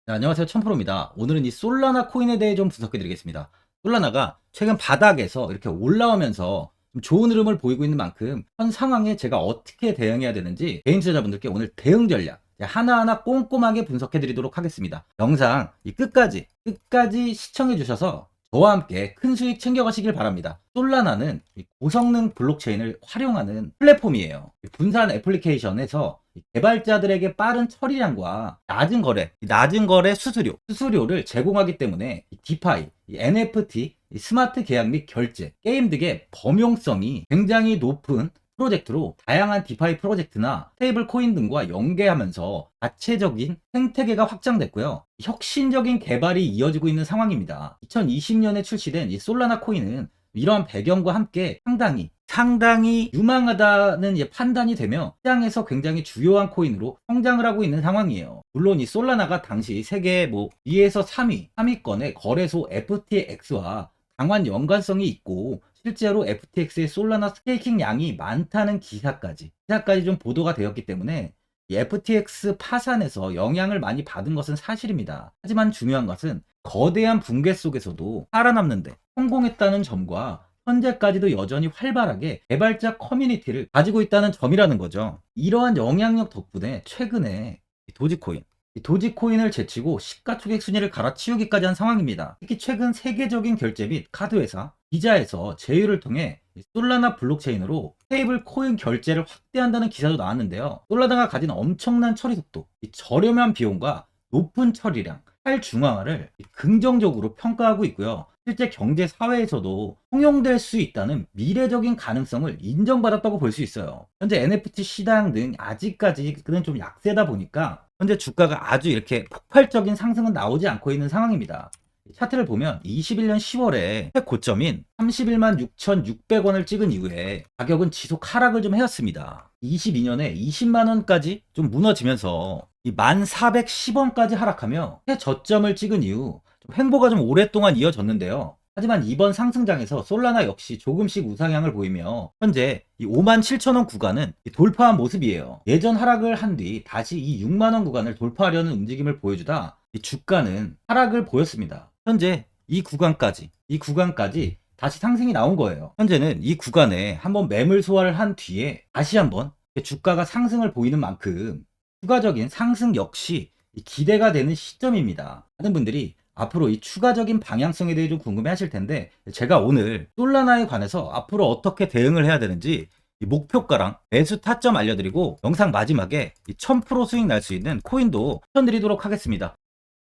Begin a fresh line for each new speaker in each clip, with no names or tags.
네, 안녕하세요. 천프로입니다. 오늘은 이 솔라나 코인에 대해 좀 분석해 드리겠습니다. 솔라나가 최근 바닥에서 이렇게 올라오면서 좀 좋은 흐름을 보이고 있는 만큼 현 상황에 제가 어떻게 대응해야 되는지 개인 투자자분들께 오늘 대응 전략 하나하나 꼼꼼하게 분석해 드리도록 하겠습니다. 영상 끝까지 시청해 주셔서 저와 함께 큰 수익 챙겨가시길 바랍니다. 솔라나는 이 고성능 블록체인을 활용하는 플랫폼이에요. 분산 애플리케이션에서 개발자들에게 빠른 처리량과 낮은 거래 수수료를 제공하기 때문에 디파이, NFT, 스마트 계약 및 결제, 게임 등의 범용성이 굉장히 높은 프로젝트로 다양한 디파이 프로젝트나 스테이블 코인 등과 연계하면서 자체적인 생태계가 확장됐고요. 혁신적인 개발이 이어지고 있는 상황입니다. 2020년에 출시된 이 솔라나 코인은 이러한 배경과 함께 상당히 유망하다는 판단이 되며 시장에서 굉장히 주요한 코인으로 성장을 하고 있는 상황이에요. 물론 이 솔라나가 당시 세계 2에서 3위권의 거래소 FTX와 강한 연관성이 있고 실제로 FTX의 솔라나 스테이킹 양이 많다는 기사까지 좀 보도가 되었기 때문에 이 FTX 파산에서 영향을 많이 받은 것은 사실입니다. 하지만 중요한 것은 거대한 붕괴 속에서도 살아남는데 성공했다는 점과 현재까지도 여전히 활발하게 개발자 커뮤니티를 가지고 있다는 점이라는 거죠. 이러한 영향력 덕분에 최근에 도지코인을 제치고 시가총액 순위를 갈아치우기까지 한 상황입니다. 특히 최근 세계적인 결제 및 카드 회사 비자에서 제휴를 통해 솔라나 블록체인으로 스테이블 코인 결제를 확대한다는 기사도 나왔는데요. 솔라나가 가진 엄청난 처리 속도, 저렴한 비용과 높은 처리량, 탈중앙화를 긍정적으로 평가하고 있고요. 실제 경제 사회에서도 통용될 수 있다는 미래적인 가능성을 인정받았다고 볼 수 있어요. 현재 NFT 시장 등 아직까지는 좀 약세다 보니까 현재 주가가 아주 이렇게 폭발적인 상승은 나오지 않고 있는 상황입니다. 차트를 보면 21년 10월에 최고점인 31만 6,600원을 찍은 이후에 가격은 지속 하락을 좀 해왔습니다. 22년에 20만 원까지 좀 무너지면서 이 1,410원까지 하락하며 최저점을 찍은 이후 횡보가 좀 오랫동안 이어졌는데요. 하지만 이번 상승장에서 솔라나 역시 조금씩 우상향을 보이며 현재 이 57,000원 구간은 돌파한 모습이에요. 예전 하락을 한 뒤 다시 이 6만원 구간을 돌파하려는 움직임을 보여주다 이 주가는 하락을 보였습니다. 현재 이 구간까지 다시 상승이 나온 거예요. 현재는 이 구간에 한번 매물 소화를 한 뒤에 다시 한번 주가가 상승을 보이는 만큼 추가적인 상승 역시 기대가 되는 시점입니다. 많은 분들이 앞으로 이 추가적인 방향성에 대해 좀 궁금해 하실 텐데 제가 오늘 솔라나에 관해서 앞으로 어떻게 대응을 해야 되는지 목표가랑 매수 타점 알려드리고 영상 마지막에 1000% 수익 날 수 있는 코인도 추천드리도록 하겠습니다.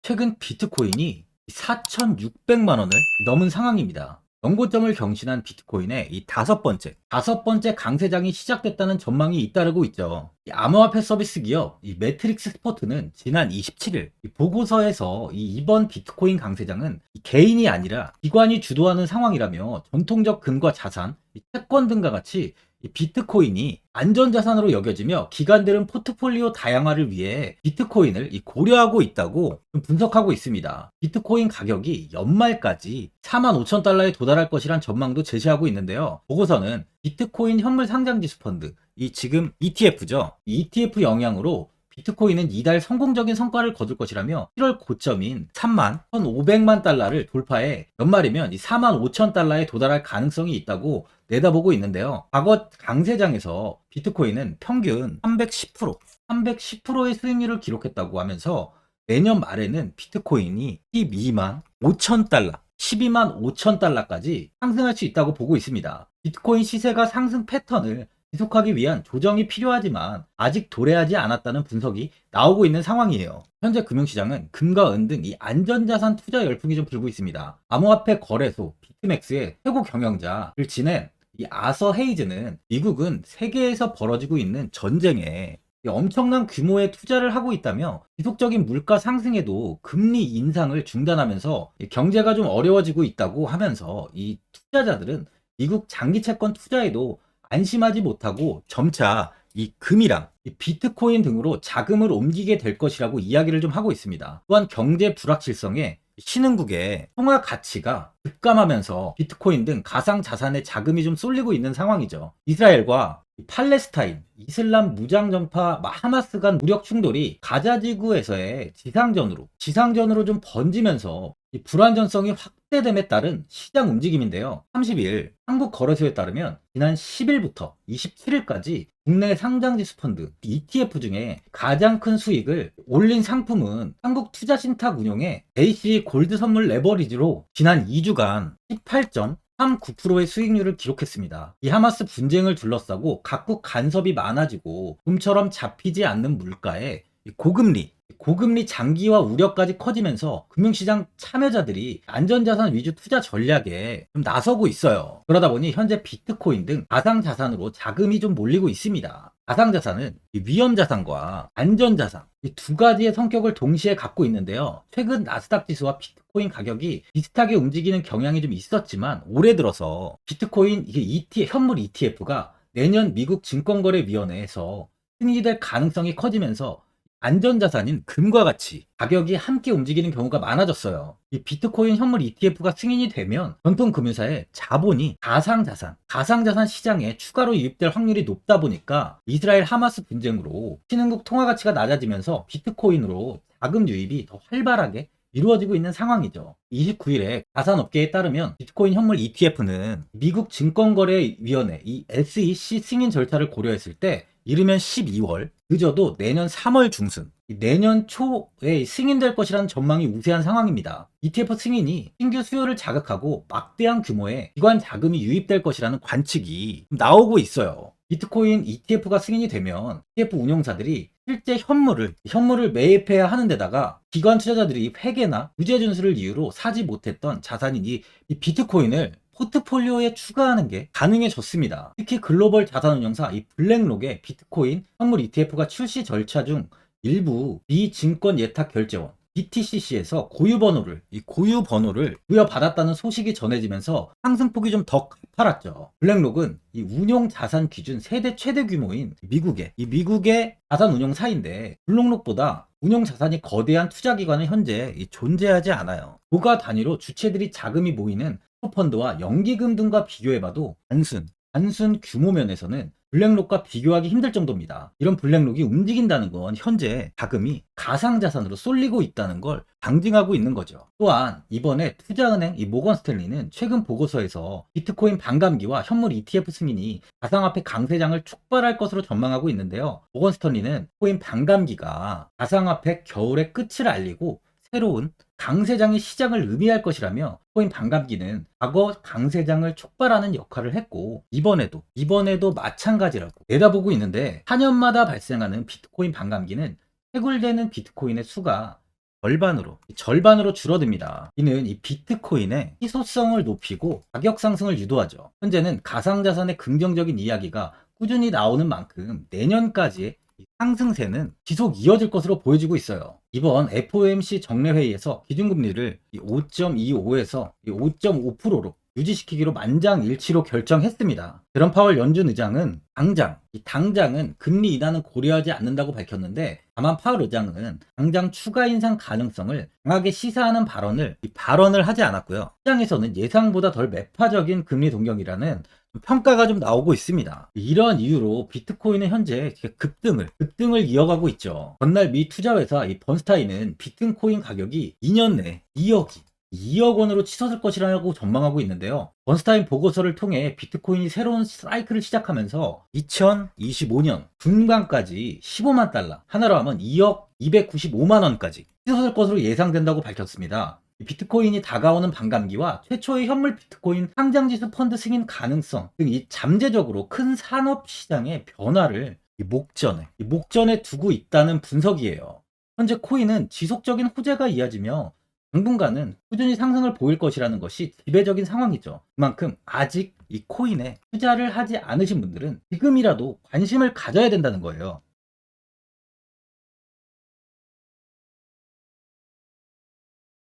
최근 비트코인이 4,600만 원을 넘은 상황입니다. 연고점을 경신한 비트코인의 이 다섯 번째 강세장이 시작됐다는 전망이 잇따르고 있죠. 이 암호화폐 서비스 기업 이 매트릭스 스포트는 지난 27일 보고서에서 이번 비트코인 강세장은 개인이 아니라 기관이 주도하는 상황이라며 전통적 금과 자산, 채권 등과 같이 비트코인이 안전자산으로 여겨지며 기관들은 포트폴리오 다양화를 위해 비트코인을 고려하고 있다고 분석하고 있습니다. 비트코인 가격이 연말까지 45,000달러에 도달할 것이란 전망도 제시하고 있는데요. 보고서는 비트코인 현물 상장지수 펀드, 지금 ETF죠. ETF 영향으로 비트코인은 이달 성공적인 성과를 거둘 것이라며 7월 고점인 31,500만 달러를 돌파해 연말이면 45,000달러에 도달할 가능성이 있다고 내다보고 있는데요. 과거 강세장에서 비트코인은 평균 310%의 수익률을 기록했다고 하면서 내년 말에는 비트코인이 12만 5천 달러까지 상승할 수 있다고 보고 있습니다. 비트코인 시세가 상승 패턴을 지속하기 위한 조정이 필요하지만 아직 도래하지 않았다는 분석이 나오고 있는 상황이에요. 현재 금융시장은 금과 은 등 안전자산 투자 열풍이 좀 불고 있습니다. 암호화폐 거래소 비트맥스의 최고 경영자를 지낸 아서 헤이즈는 미국은 세계에서 벌어지고 있는 전쟁에 엄청난 규모의 투자를 하고 있다며 지속적인 물가 상승에도 금리 인상을 중단하면서 경제가 좀 어려워지고 있다고 하면서 이 투자자들은 미국 장기 채권 투자에도 안심하지 못하고 점차 이 금이랑 비트코인 등으로 자금을 옮기게 될 것이라고 이야기를 좀 하고 있습니다. 또한 경제 불확실성에 신흥국의 통화 가치가 급감하면서 비트코인 등 가상 자산에 자금이 좀 쏠리고 있는 상황이죠. 이스라엘과 팔레스타인, 이슬람 무장정파 하마스 간 무력 충돌이 가자 지구에서의 지상전으로 좀 번지면서 이 불안전성이 확대됨에 따른 시장 움직임인데요. 30일 한국 거래소에 따르면 지난 10일부터 27일까지 국내 상장지수 펀드 ETF 중에 가장 큰 수익을 올린 상품은 한국투자신탁 운용의 AC 골드 선물 레버리지로 지난 2주간 18.39%의 수익률을 기록했습니다. 이 하마스 분쟁을 둘러싸고 각국 간섭이 많아지고 좀처럼 잡히지 않는 물가에 고금리 장기화 우려까지 커지면서 금융시장 참여자들이 안전자산 위주 투자 전략에 좀 나서고 있어요. 그러다 보니 현재 비트코인 등 가상자산으로 자금이 좀 몰리고 있습니다. 가상자산은 위험자산과 안전자산 이 두 가지의 성격을 동시에 갖고 있는데요. 최근 나스닥 지수와 비트코인 가격이 비슷하게 움직이는 경향이 좀 있었지만 올해 들어서 비트코인 현물 ETF가 내년 미국 증권거래위원회에서 승인될 가능성이 커지면서 안전자산인 금과 같이 가격이 함께 움직이는 경우가 많아졌어요. 이 비트코인 현물 ETF가 승인이 되면 전통 금융사의 자본이 가상자산 시장에 추가로 유입될 확률이 높다 보니까 이스라엘 하마스 분쟁으로 신흥국 통화 가치가 낮아지면서 비트코인으로 자금 유입이 더 활발하게 이루어지고 있는 상황이죠. 29일에 가산업계에 따르면 비트코인 현물 ETF는 미국 증권거래위원회 이 SEC 승인 절차를 고려했을 때 이르면 12월, 늦어도 내년 3월 중순, 내년 초에 승인될 것이라는 전망이 우세한 상황입니다. ETF 승인이 신규 수요를 자극하고 막대한 규모의 기관 자금이 유입될 것이라는 관측이 나오고 있어요. 비트코인 ETF가 승인이 되면 ETF 운용사들이 실제 현물을 매입해야 하는 데다가 기관 투자자들이 회계나 유제 준수를 이유로 사지 못했던 자산인 이 비트코인을 포트폴리오에 추가하는 게 가능해졌습니다. 특히 글로벌 자산운용사 이 블랙록의 비트코인 현물 ETF가 출시 절차 중 일부 비증권 예탁 결제원 BTCC에서 고유번호를 부여받았다는 소식이 전해지면서 상승폭이 좀 더 가팔았죠. 블랙록은 이 운용 자산 기준 세대 최대 규모인 미국의 자산 운용사인데 블랙록보다 운용 자산이 거대한 투자 기관은 현재 존재하지 않아요. 고가 단위로 주체들이 자금이 모이는 펀드와 연기금 등과 비교해봐도 단순 규모 면에서는 블랙록과 비교하기 힘들 정도입니다. 이런 블랙록이 움직인다는 건 현재 자금이 가상자산으로 쏠리고 있다는 걸 방증하고 있는 거죠. 또한 이번에 투자은행 모건 스탠리는 최근 보고서에서 비트코인 반감기와 현물 ETF 승인이 가상화폐 강세장을 촉발할 것으로 전망하고 있는데요. 모건 스탠리는 코인 반감기가 가상화폐 겨울의 끝을 알리고 새로운 강세장의 시작을 의미할 것이라며 코인 반감기는 과거 강세장을 촉발하는 역할을 했고 이번에도 마찬가지라고 내다보고 있는데 4년마다 발생하는 비트코인 반감기는 채굴되는 비트코인의 수가 절반으로 줄어듭니다. 이는 이 비트코인의 희소성을 높이고 가격 상승을 유도하죠. 현재는 가상자산의 긍정적인 이야기가 꾸준히 나오는 만큼 내년까지의 상승세는 지속 이어질 것으로 보여지고 있어요. 이번 FOMC 정례회의에서 기준금리를 5.25에서 5.5%로 유지시키기로 만장일치로 결정했습니다. 제롬 파월 연준 의장은 당장은 금리 인하는 고려하지 않는다고 밝혔는데 다만 파월 의장은 당장 추가 인상 가능성을 강하게 시사하는 발언을 하지 않았고요. 시장에서는 예상보다 덜 매파적인 금리 동경이라는 평가가 좀 나오고 있습니다. 이러한 이유로 비트코인은 현재 급등을 이어가고 있죠. 전날 미 투자회사 번스타인은 비트코인 가격이 2년 내 2억 원으로 치솟을 것이라고 전망하고 있는데요. 번스타인 보고서를 통해 비트코인이 새로운 사이클을 시작하면서 2025년 중반까지 15만 달러, 하나로 하면 2억 295만 원까지 치솟을 것으로 예상된다고 밝혔습니다. 비트코인이 다가오는 반감기와 최초의 현물 비트코인 상장지수 펀드 승인 가능성 등 이 잠재적으로 큰 산업 시장의 변화를 목전에 두고 있다는 분석이에요. 현재 코인은 지속적인 호재가 이어지며 당분간은 꾸준히 상승을 보일 것이라는 것이 지배적인 상황이죠. 그만큼 아직 이 코인에 투자를 하지 않으신 분들은 지금이라도 관심을 가져야 된다는 거예요.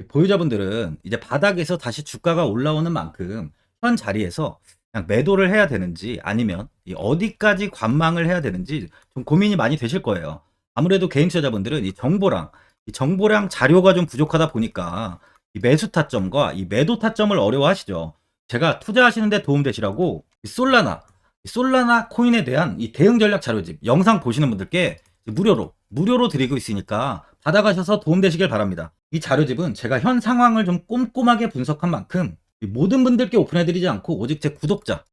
보유자분들은 이제 바닥에서 다시 주가가 올라오는 만큼 현 자리에서 그냥 매도를 해야 되는지 아니면 어디까지 관망을 해야 되는지 좀 고민이 많이 되실 거예요. 아무래도 개인 투자자분들은 이 정보량 자료가 좀 부족하다 보니까 이 매수 타점과 이 매도 타점을 어려워하시죠. 제가 투자하시는데 도움되시라고 이 솔라나 코인에 대한 이 대응 전략 자료집 영상 보시는 분들께 무료로 드리고 있으니까 받아가셔서 도움되시길 바랍니다. 이 자료집은 제가 현 상황을 좀 꼼꼼하게 분석한 만큼 모든 분들께 오픈해드리지 않고 오직 제 구독자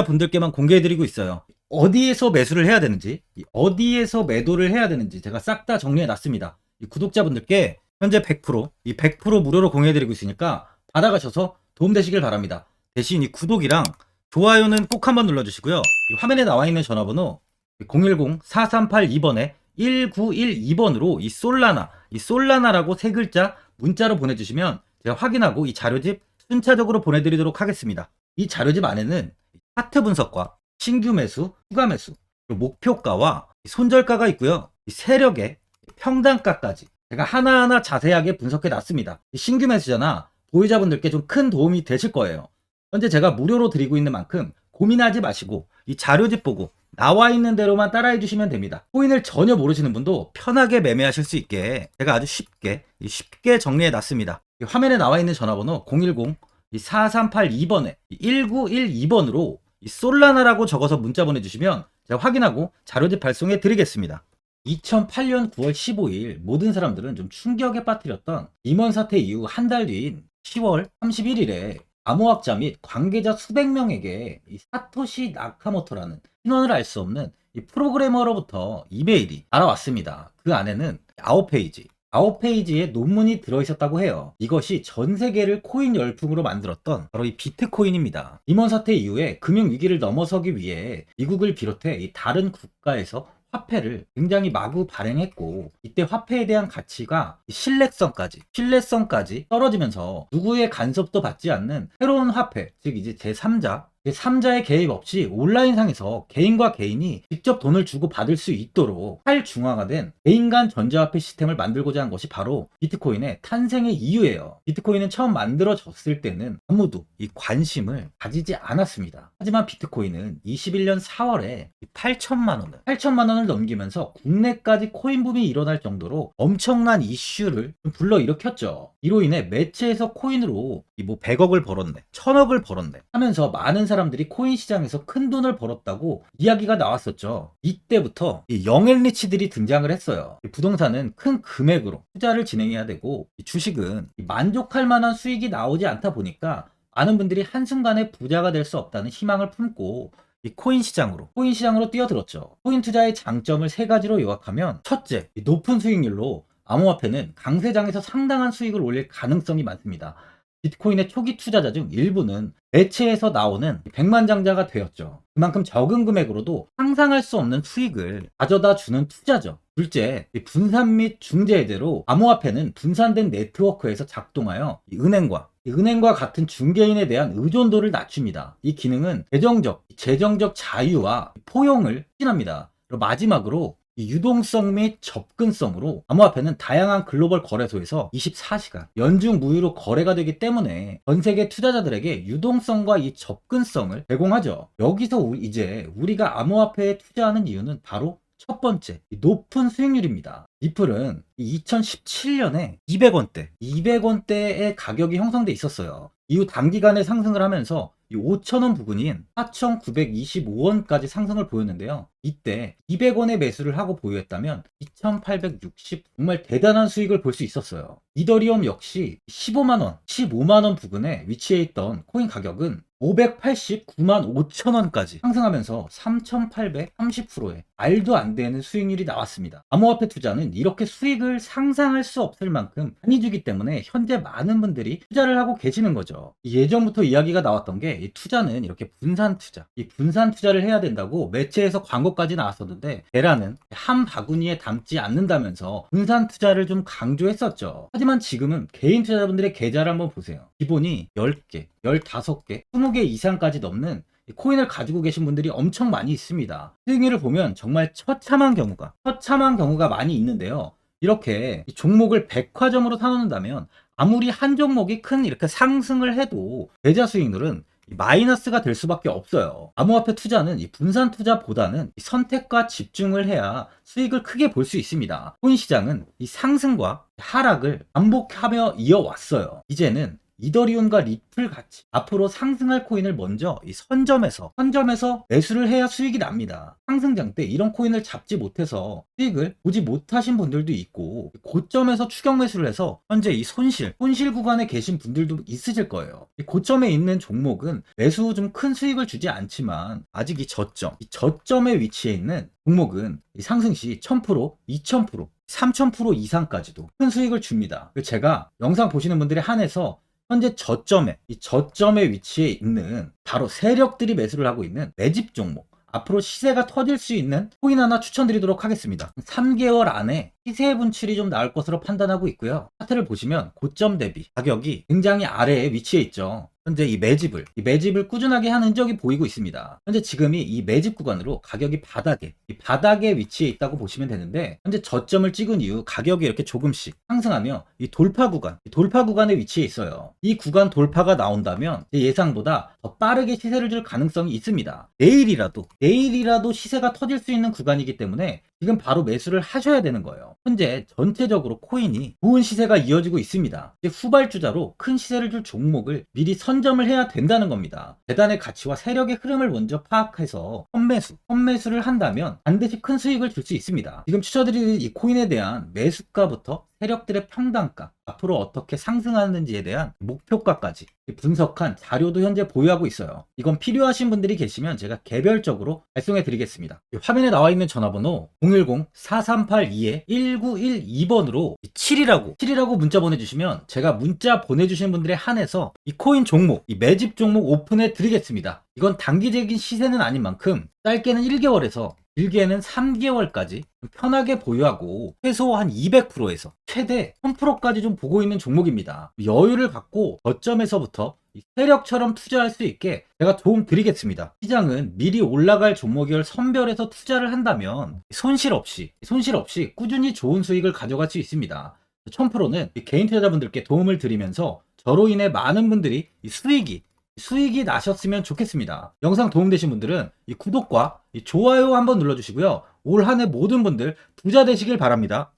분들께만 공개해드리고 있어요. 어디에서 매수를 해야 되는지, 어디에서 매도를 해야 되는지 제가 싹 다 정리해놨습니다. 이 구독자분들께 현재 100% 무료로 공유해드리고 있으니까 받아가셔서 도움되시길 바랍니다. 대신 이 구독이랑 좋아요는 꼭 한번 눌러주시고요. 이 화면에 나와 있는 전화번호 010-4382번에 1912번으로 이 솔라나라고 세 글자 문자로 보내주시면 제가 확인하고 이 자료집 순차적으로 보내드리도록 하겠습니다. 이 자료집 안에는 차트 분석과 신규 매수, 추가 매수, 그리고 목표가와 손절가가 있고요. 이 세력의 평단가까지 제가 하나하나 자세하게 분석해 놨습니다. 신규 매수자나 보유자분들께 좀 큰 도움이 되실 거예요. 현재 제가 무료로 드리고 있는 만큼 고민하지 마시고 이 자료집 보고 나와 있는 대로만 따라해 주시면 됩니다. 코인을 전혀 모르시는 분도 편하게 매매하실 수 있게 제가 아주 쉽게 정리해 놨습니다. 화면에 나와 있는 전화번호 010-4382번에 1912번으로 이 솔라나라고 적어서 문자 보내주시면 제가 확인하고 자료집 발송해 드리겠습니다. 2008년 9월 15일 모든 사람들은 좀 충격에 빠뜨렸던 리먼 사태 이후 한 달 뒤인 10월 31일에 암호학자 및 관계자 수백 명에게 이 사토시 나카모토라는 신원을 알 수 없는 이 프로그래머로부터 이메일이 날아왔습니다. 그 안에는 9페이지의 논문이 들어있었다고 해요. 이것이 전 세계를 코인 열풍으로 만들었던 바로 이 비트코인입니다. 리먼 사태 이후에 금융위기를 넘어서기 위해 미국을 비롯해 이 다른 국가에서 화폐를 굉장히 마구 발행했고 이때 화폐에 대한 가치가 신뢰성까지 떨어지면서 누구의 간섭도 받지 않는 새로운 화폐, 즉 이제 제3자의 개입 없이 온라인상에서 개인과 개인이 직접 돈을 주고 받을 수 있도록 탈중앙화된 개인 간 전자화폐 시스템을 만들고자 한 것이 바로 비트코인의 탄생의 이유예요. 비트코인은 처음 만들어졌을 때는 아무도 이 관심을 가지지 않았습니다. 하지만 비트코인은 21년 4월에 8천만 원을 넘기면서 국내까지 코인 붐이 일어날 정도로 엄청난 이슈를 불러일으켰죠. 이로 인해 매체에서 코인으로 뭐 100억을 벌었네, 1000억을 벌었네 하면서 많은 사람들이 코인 시장에서 큰 돈을 벌었다고 이야기가 나왔었죠. 이때부터 이 영앤리치들이 등장을 했어요. 부동산은 큰 금액으로 투자를 진행해야 되고 주식은 만족할 만한 수익이 나오지 않다 보니까 많은 분들이 한순간에 부자가 될 수 없다는 희망을 품고 이 코인 시장으로 뛰어들었죠. 코인 투자의 장점을 세 가지로 요약하면 첫째, 높은 수익률로 암호화폐는 강세장에서 상당한 수익을 올릴 가능성이 많습니다. 비트코인의 초기 투자자 중 일부는 매체에서 나오는 백만장자가 되었죠. 그만큼 적은 금액으로도 상상할 수 없는 수익을 가져다 주는 투자죠. 둘째, 분산 및 중재제로 암호화폐는 분산된 네트워크에서 작동하여 은행과 같은 중개인에 대한 의존도를 낮춥니다. 이 기능은 재정적 자유와 포용을 추진합니다. 그리고 마지막으로 이 유동성 및 접근성으로 암호화폐는 다양한 글로벌 거래소에서 24시간 연중 무휴로 거래가 되기 때문에 전 세계 투자자들에게 유동성과 이 접근성을 제공하죠. 여기서 이제 우리가 암호화폐에 투자하는 이유는 바로 첫 번째, 높은 수익률입니다. 리플은 2017년에 200원대의 가격이 형성돼 있었어요. 이후 단기간에 상승을 하면서 5,000원 부근인 4,925원까지 상승을 보였는데요. 이때 200원에 매수를 하고 보유했다면 2,860 정말 대단한 수익을 볼 수 있었어요. 이더리움 역시 15만원 부근에 위치해 있던 코인 가격은 589만 5천원까지 상승하면서 3,830%의 말도 안 되는 수익률이 나왔습니다. 암호화폐 투자는 이렇게 수익을 상상할 수 없을 만큼 많이 주기 때문에 현재 많은 분들이 투자를 하고 계시는 거죠. 예전부터 이야기가 나왔던 게 이 투자는 이렇게 분산 투자를 해야 된다고 매체에서 광고까지 나왔었는데 테라는 한 바구니에 담지 않는다면서 분산 투자를 좀 강조했었죠. 하지만 지금은 개인 투자자분들의 계좌를 한번 보세요. 기본이 10개, 15개, 20개 이상까지 넘는 코인을 가지고 계신 분들이 엄청 많이 있습니다. 수익률을 보면 정말 처참한 경우가 많이 있는데요. 이렇게 종목을 백화점으로 사놓는다면 아무리 한 종목이 큰 이렇게 상승을 해도 계좌 수익률은 마이너스가 될 수밖에 없어요. 암호화폐 투자는 이 분산 투자보다는 이 선택과 집중을 해야 수익을 크게 볼 수 있습니다. 코인 시장은 이 상승과 하락을 반복하며 이어왔어요. 이제는 이더리움과 리플 같이 앞으로 상승할 코인을 먼저 이 선점에서 매수를 해야 수익이 납니다. 상승장 때 이런 코인을 잡지 못해서 수익을 보지 못하신 분들도 있고, 고점에서 추격 매수를 해서 현재 이 손실 구간에 계신 분들도 있으실 거예요. 이 고점에 있는 종목은 매수 후 좀 큰 수익을 주지 않지만, 아직 이 저점에 위치해 있는 종목은 이 상승 시 1000%, 2000%, 3000% 이상까지도 큰 수익을 줍니다. 제가 영상 보시는 분들에 한해서 현재 저점에 위치해 있는 바로 세력들이 매수를 하고 있는 매집 종목, 앞으로 시세가 터질 수 있는 코인 하나 추천드리도록 하겠습니다. 3개월 안에 시세 분출이 좀 나올 것으로 판단하고 있고요. 차트를 보시면 고점 대비 가격이 굉장히 아래에 위치해 있죠. 현재 이 매집을 꾸준하게 한 흔적이 보이고 있습니다. 현재 지금이 이 매집 구간으로 가격이 바닥에 위치해 있다고 보시면 되는데, 현재 저점을 찍은 이후 가격이 이렇게 조금씩 상승하며 이 돌파 구간에 위치해 있어요. 이 구간 돌파가 나온다면 제 예상보다 더 빠르게 시세를 줄 가능성이 있습니다. 내일이라도 시세가 터질 수 있는 구간이기 때문에 지금 바로 매수를 하셔야 되는 거예요. 현재 전체적으로 코인이 좋은 시세가 이어지고 있습니다. 후발주자로 큰 시세를 줄 종목을 미리 선점을 해야 된다는 겁니다. 재단의 가치와 세력의 흐름을 먼저 파악해서 선매수를 한다면 반드시 큰 수익을 줄 수 있습니다. 지금 추천드리는 이 코인에 대한 매수가부터 세력들의 평단가, 앞으로 어떻게 상승하는지에 대한 목표가까지 분석한 자료도 현재 보유하고 있어요. 이건 필요하신 분들이 계시면 제가 개별적으로 발송해 드리겠습니다. 화면에 나와 있는 전화번호 010-4382-1912번으로 7이라고 문자 보내주시면 제가 문자 보내주신 분들에 한해서 이 코인 종목, 이 매집 종목 오픈해 드리겠습니다. 이건 단기적인 시세는 아닌 만큼 짧게는 1개월에서 길게는 3개월까지 편하게 보유하고 최소 한 200%에서 최대 1000%까지 좀 보고 있는 종목입니다. 여유를 갖고 저점에서부터 세력처럼 투자할 수 있게 제가 도움 드리겠습니다. 시장은 미리 올라갈 종목을 선별해서 투자를 한다면 손실 없이 꾸준히 좋은 수익을 가져갈 수 있습니다. 1000%는 개인 투자자분들께 도움을 드리면서 저로 인해 많은 분들이 수익이 나셨으면 좋겠습니다. 영상 도움되신 분들은 이 구독과 이 좋아요 한번 눌러주시고요. 올 한 해 모든 분들 부자 되시길 바랍니다.